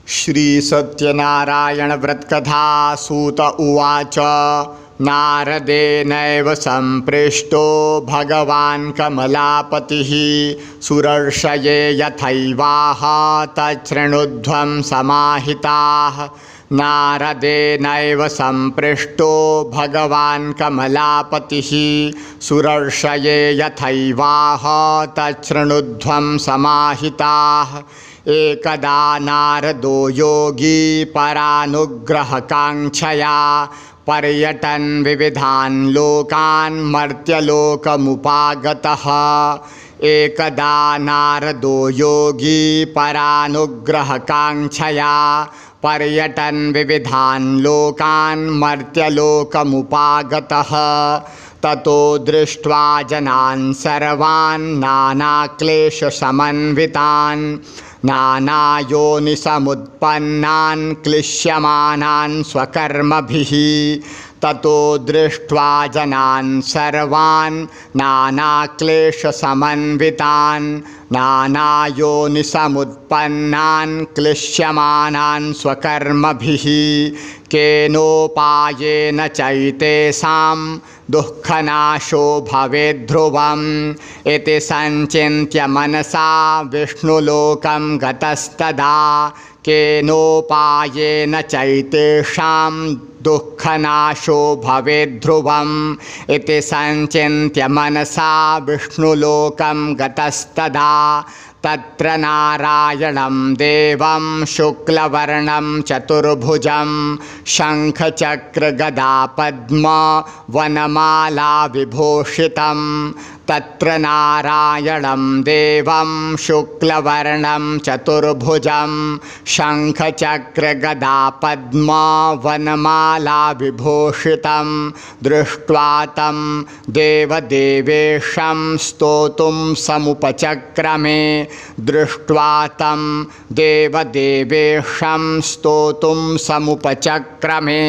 श्री सत्यनारायण व्रतकथा सूत उवाच नारदेनैव सम्पृष्टो भगवान् कमलापतिः सुरर्षये यथैवाह तच्छृणुध्वं समाहिताः। नारदेनैव सम्पृष्टो भगवान् कमलापतिः सुरर्षये यथैवाह तच्छृणुध्वं समाहिताः। एकदा नारदो योगी परानुग्रहकाङ्क्षया पर्यटन् विविधान् लोकान् मर्त्यलोकमुपागतः। एकदा नारदो योगी परानुग्रहकाङ्क्षया पर्यटन् विविधान् लोकान् मर्त्यलोकमुपागतः। ततो दृष्ट्वा जनान् सर्वान् नानाक्लेशसमन्वितान् नानायोनिसमुत्पन्नान् क्लिश्यमानान् स्वकर्मभिः। ततो दृष्ट्वा जनान् सर्वान् नानाक्लेशसमन्वितान् नानायोनिसमुत्पन्नान् क्लिश्यमानान् स्वकर्मभिः केनोपायेन चैतेषां दुःखनाशो भवेद्ध्रुवम् इति सञ्चिन्त्य मनसा विष्णुलोकं गतस्तदा। केनोपायेन चैतेषां दुःखनाशो भवेद्ध्रुवम् इति सञ्चिन्त्य मनसा विष्णुलोकं गतस्तदा। तत्र नारायणं देवं शुक्लवर्णं चतुर्भुजं शङ्खचक्रगदापद्म वनमाला विभूषितं। तत्र नारायणं देवं शुक्लवर्णं चतुर्भुजं शङ्खचक्रगदापद्म वनमाला विभूषितं दृष्ट्वा तं देवदेवेशं स्तोतुं समुपचक्रमे। दृष्ट्वा तं देवदेवेशं स्तोतुं समुपचक्रमे।